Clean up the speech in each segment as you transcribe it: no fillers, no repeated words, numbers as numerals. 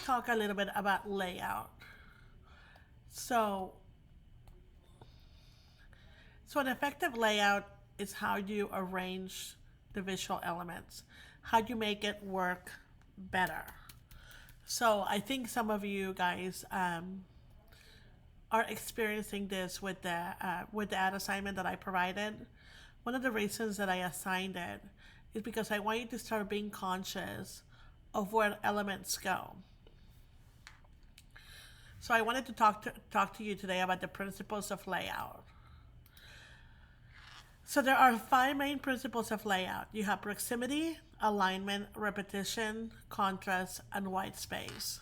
to talk a little bit about layout. So, so an effective layout is how you arrange the visual elements, how you make it work better. So I think some of you guys are experiencing this with the ad assignment that I provided. One of the reasons that I assigned it is because I want you to start being conscious of where elements go. So I wanted to talk to you today about the principles of layout. So there are five main principles of layout. You have proximity, alignment, repetition, contrast, and white space.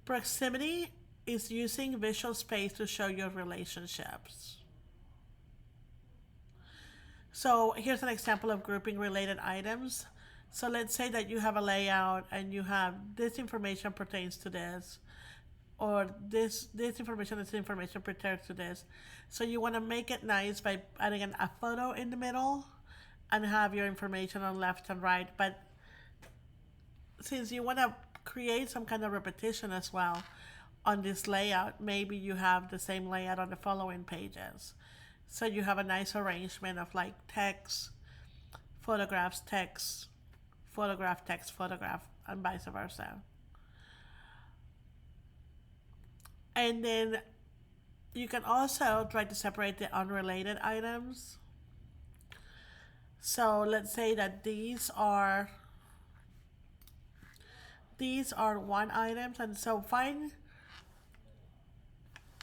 Proximity is using visual space to show your relationships. So here's an example of grouping related items. So let's say that you have a layout and you have this information pertains to this, or this information pertains to this. So you want to make it nice by adding a photo in the middle and have your information on left and right. But since you want to create some kind of repetition as well on this layout, maybe you have the same layout on the following pages. So you have a nice arrangement of like text, photographs, text, photograph, text, photograph, and vice versa. And then you can also try to separate the unrelated items. So let's say that these are one items, and so find,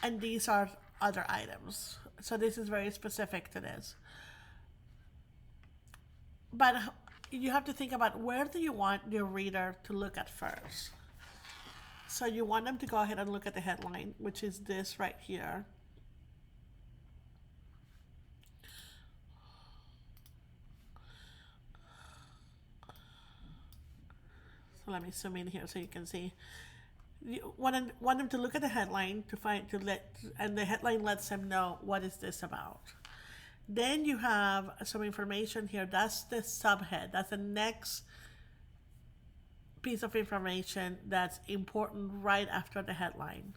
and these are other items. So this is very specific to this. But you have to think about where do you want your reader to look at first. So you want them to go ahead and look at the headline, which is this right here. So let me zoom in here so you can see. You want them to look at the headline and the headline lets them know what is this about. Then you have some information here. That's the subhead. That's the next piece of information that's important right after the headline.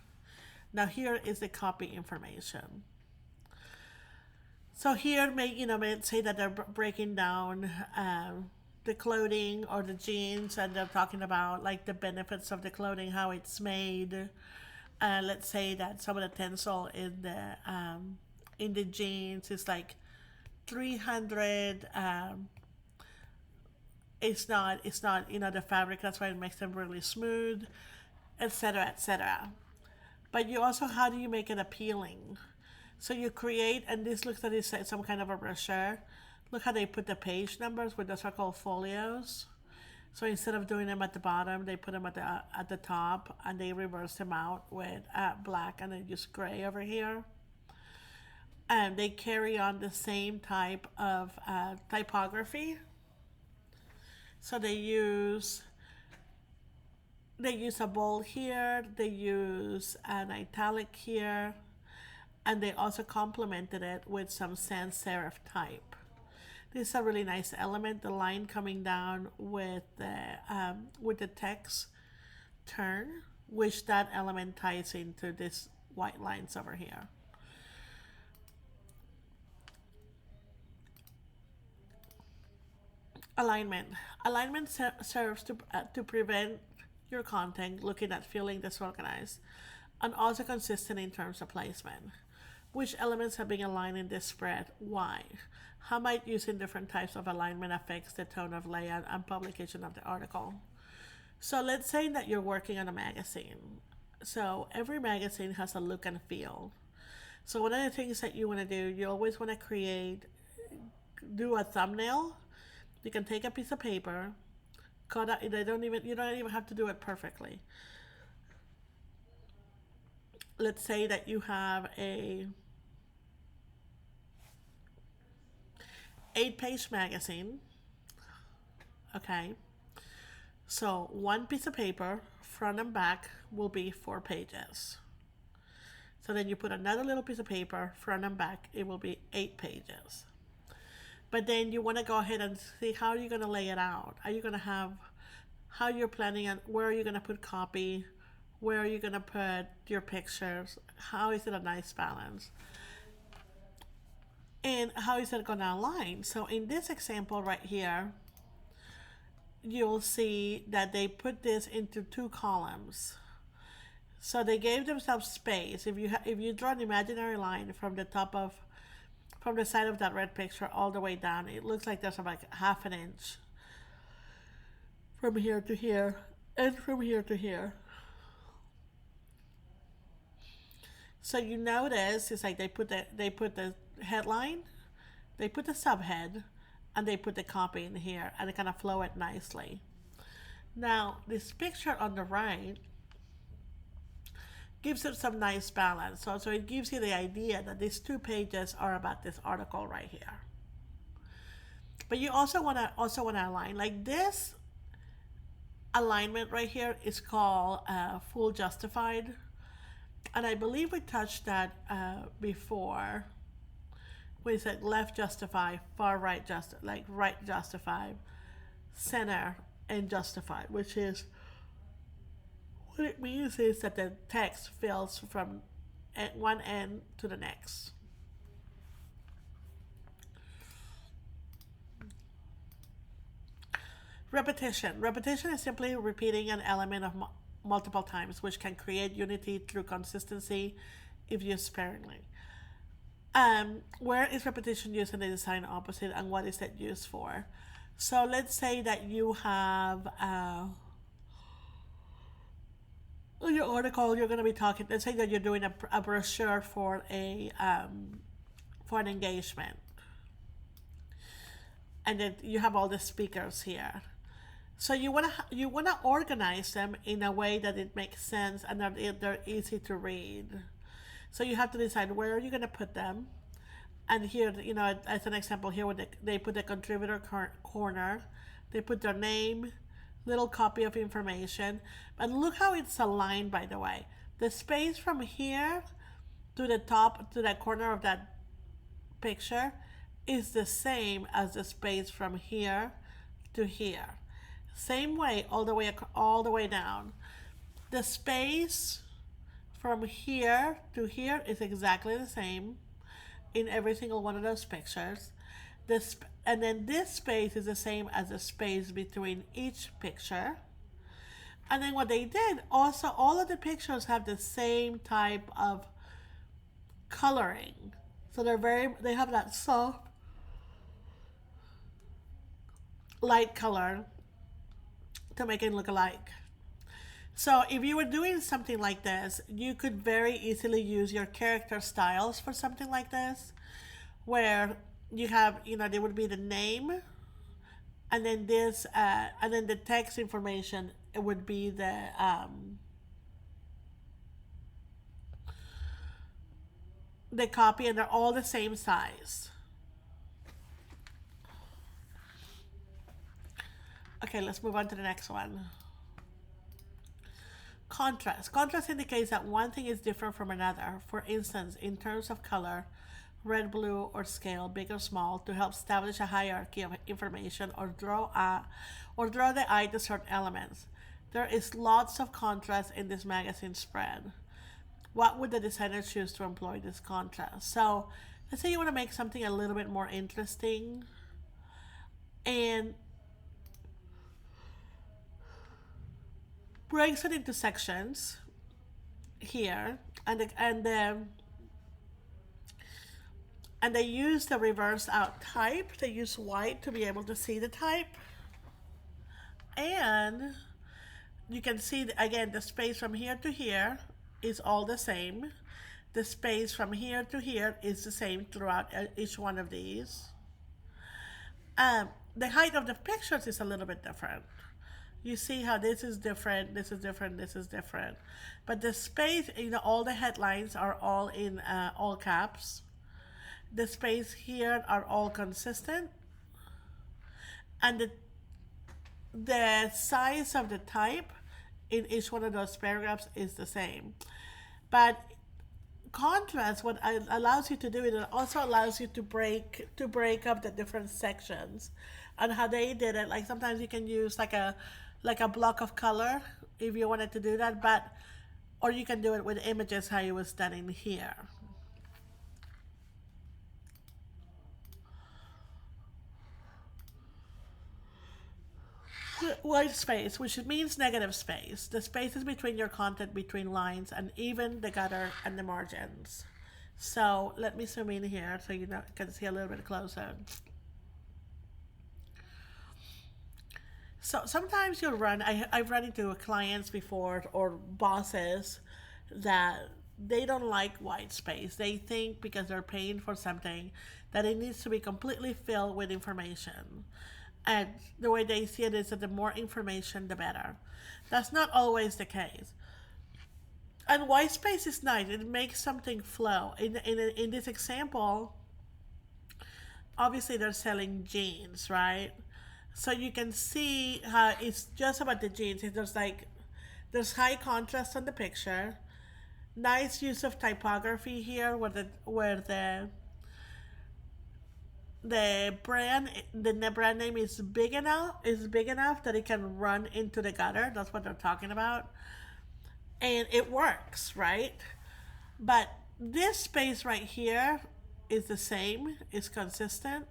Now here is the copy information. So here, may say that they're breaking down the clothing or the jeans, and they're talking about like the benefits of the clothing, how it's made. Let's say that some of the tensile in the jeans is like 300. It's not the fabric. That's why it makes them really smooth, etc., etc. But you also, how do you make it appealing? So you create, and this looks like it's some kind of a brochure. Look how they put the page numbers with the circle folios. So instead of doing them at the bottom, they put them at the top, and they reverse them out with black and then just gray over here. And they carry on the same type of typography. So they use a bold here, they use an italic here, and they also complemented it with some sans serif type. This is a really nice element, the line coming down with the text turn, which that element ties into this white lines over here. Alignment. Alignment serves to prevent your content looking at feeling disorganized, and also consistent in terms of placement. Which elements are being aligned in this spread? Why? How might using different types of alignment affects the tone of layout and publication of the article? So let's say that you're working on a magazine. So every magazine has a look and feel. So one of the things that you want to do, you always want to do a thumbnail. You can take a piece of paper, cut out. You don't even have to do it perfectly. Let's say that you have a 8-page magazine. Okay. So one piece of paper, front and back, will be 4 pages. So then you put another little piece of paper, front and back, it will be 8 pages. But then you want to go ahead and see how you're going to lay it out. Are you going to have how you're planning on where are you going to put copy, where are you going to put your pictures, how is it a nice balance, and how is it going to align. So in this example right here, you'll see that they put this into two columns. So they gave themselves space. If you draw an imaginary line from the side of that red picture all the way down, it looks like there's like half an inch from here to here and from here to here. So you notice it's like they put the headline, they put the subhead, and they put the copy in here, and they kind of flow it nicely. Now this picture on the right gives it some nice balance. So it gives you the idea that these two pages are about this article right here. But you also want to align. Like this alignment right here is called full justified. And I believe we touched that before. We said left justify, far right right justify, center and justify, which is what it means is that the text fills from one end to the next. Repetition. Repetition is simply repeating an element of multiple times, which can create unity through consistency if used sparingly. Where is repetition used in the design opposite, and what is it used for? So let's say that you have your article, you're going to be talking, let's say that you're doing a brochure for an engagement, and then you have all the speakers here. So you want to organize them in a way that it makes sense and that they're easy to read. So you have to decide where are you going to put them. And here, as an example, here they put the contributor corner, they put their name, little copy of information. And look how it's aligned, by the way. The space from here to the top, to the corner of that picture is the same as the space from here to here. Same way all the way down. The space from here to here is exactly the same in every single one of those pictures. And then this space is the same as the space between each picture. And then what they did, also all of the pictures have the same type of coloring. So they have that soft light color to make it look alike. So if you were doing something like this, you could very easily use your character styles for something like this, where you have, there would be the name, and then and then the text information, it would be the copy, and they're all the same size. Okay, let's move on to the next one. Contrast. Contrast indicates that one thing is different from another. For instance, in terms of color, red, blue, or scale, big or small, to help establish a hierarchy of information or draw the eye to certain elements. There is lots of contrast in this magazine spread. What would the designer choose to employ this contrast? So let's say you want to make something a little bit more interesting, and breaks it into sections here, and they use the reverse out type. They use white to be able to see the type, and you can see again the space from here to here is all the same. The space from here to here is the same throughout each one of these. The height of the pictures is a little bit different. You see how this is different, this is different, this is different. But the space, all the headlines are all in all caps. The space here are all consistent. And the size of the type in each one of those paragraphs is the same. But contrast, what it allows you to do, it also allows you to break up the different sections. And how they did it, like sometimes you can use like a like a block of color if you wanted to do that, but or you can do it with images how you was done in here. White space, which means negative space. The spaces between your content, between lines, and even the gutter and the margins. So let me zoom in here so you can see a little bit closer. So sometimes you'll run, I've run into clients before or bosses that they don't like white space. They think because they're paying for something that it needs to be completely filled with information. And the way they see it is that the more information, the better. That's not always the case. And white space is nice. It makes something flow. In this example, obviously they're selling jeans, right? So you can see how it's just about the jeans. There's high contrast on the picture, nice use of typography here where the brand name is big enough that it can run into the gutter. That's what they're talking about. And it works, right? But this space right here is the same, is consistent.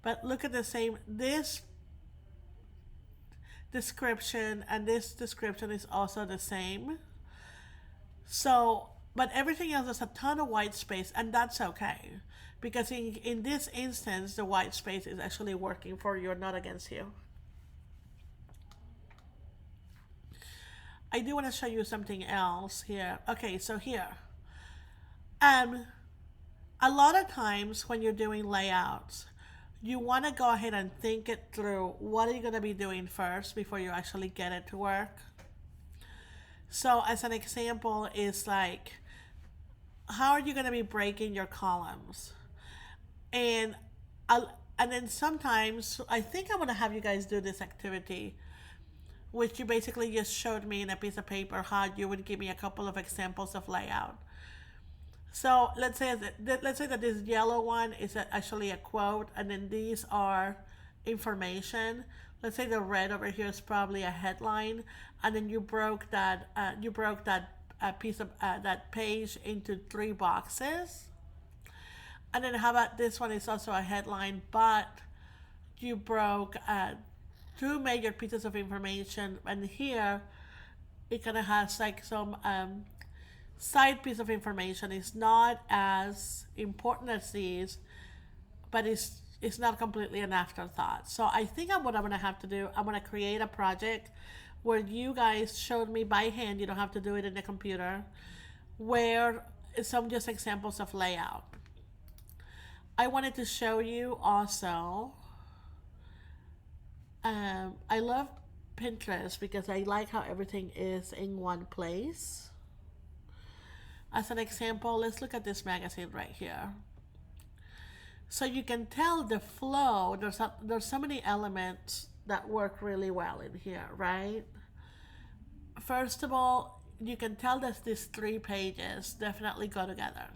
But look at this description and this description is also the same. So, but everything else is a ton of white space, and that's okay. Because in this instance, the white space is actually working for you, not against you. I do want to show you something else here. Okay, so here. A lot of times when you're doing layouts, you want to go ahead and think it through. What are you going to be doing first before you actually get it to work? So as an example is like, how are you going to be breaking your columns? And then sometimes, I think I'm going to have you guys do this activity, which you basically just showed me in a piece of paper how you would give me a couple of examples of layout. So let's say that this yellow one is actually a quote, and then these are information. Let's say the red over here is probably a headline, and then you broke that piece of that page into 3 boxes. And then how about this one is also a headline, but you broke 2 major pieces of information, and here it kind of has like some side piece of information. Is not as important as these, but it's not completely an afterthought. So I think what I'm gonna have to do, I'm gonna create a project where you guys showed me by hand. You don't have to do it in the computer. Where some just examples of layout. I wanted to show you also. I love Pinterest because I like how everything is in one place. As an example, let's look at this magazine right here. So you can tell the flow. There's so many elements that work really well in here, right? First of all, you can tell that these 3 pages definitely go together.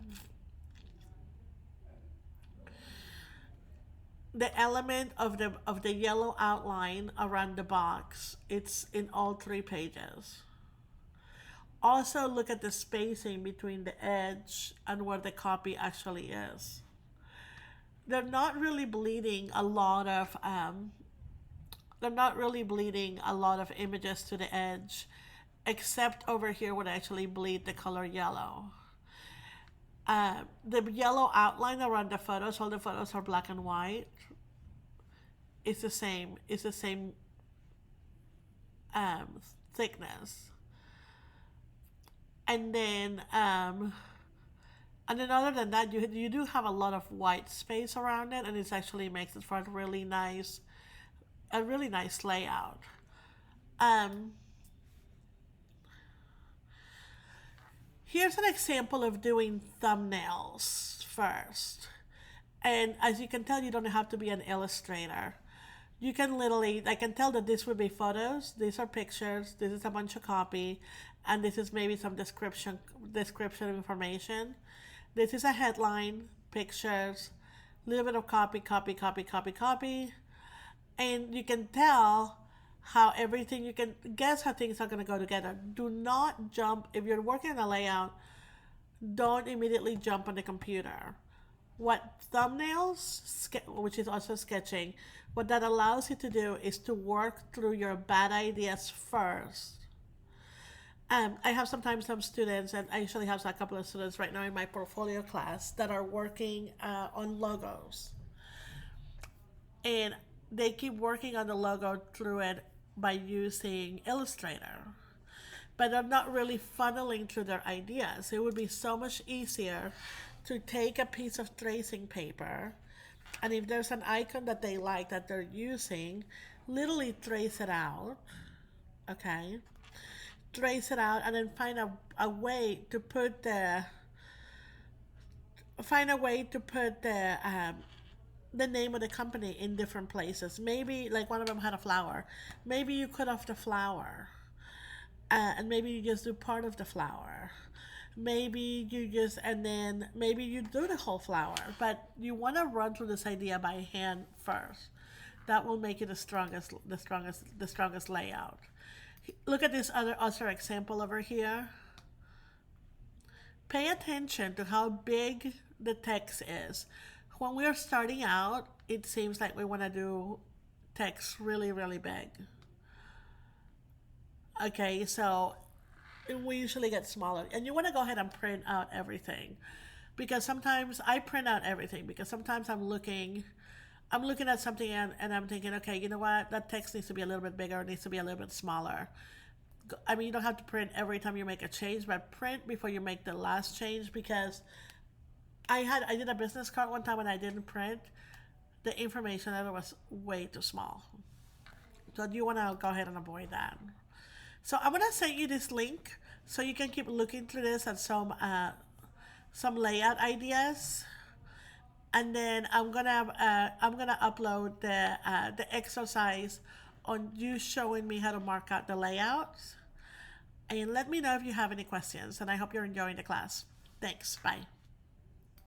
The element of the yellow outline around the box, it's in all 3 pages. Also look at the spacing between the edge and where the copy actually is. They're not really bleeding a lot of images to the edge, except over here where they actually bleed the color yellow. The yellow outline around the photos, all the photos are black and white. It's the same thickness. And then other than that, you do have a lot of white space around it, and it actually makes it for a really nice layout. Here's an example of doing thumbnails first. And as you can tell, you don't have to be an illustrator. You can literally, I can tell that this would be photos, these are pictures, this is a bunch of copy, and this is maybe some description information. This is a headline, pictures, a little bit of copy. And you can tell how everything, you can guess how things are going to go together. Do not jump, if you're working on a layout, don't immediately jump on the computer. What thumbnails, which is also sketching, what that allows you to do is to work through your bad ideas first. I have sometimes some students, and I usually have a couple of students right now in my portfolio class that are working on logos. And they keep working on the logo through it by using Illustrator. But they're not really funneling through their ideas. It would be so much easier to take a piece of tracing paper, and if there's an icon that they like that they're using, literally trace it out, okay? Trace it out, and then a way to put the the name of the company in different places. Maybe like one of them had a flower. Maybe you cut off the flower, and maybe you just do part of the flower. Maybe you just, and then maybe you do the whole flower. But you want to run through this idea by hand first. That will make it the strongest layout. Look at this other example over here. Pay attention to how big the text is. When we're starting out, it seems like we want to do text really, really big. Okay, so we usually get smaller. And you want to go ahead and print out everything. Because sometimes I print out everything, because sometimes I'm looking at something, and I'm thinking, okay, you know what? That text needs to be a little bit bigger, it needs to be a little bit smaller. I mean, you don't have to print every time you make a change, but print before you make the last change, because I did a business card one time and I didn't print. The information that was way too small. So you want to go ahead and avoid that. So I'm gonna send you this link so you can keep looking through this at some layout ideas, and then I'm gonna upload the exercise on you showing me how to mark out the layouts, and let me know if you have any questions. And I hope you're enjoying the class. Thanks. Bye.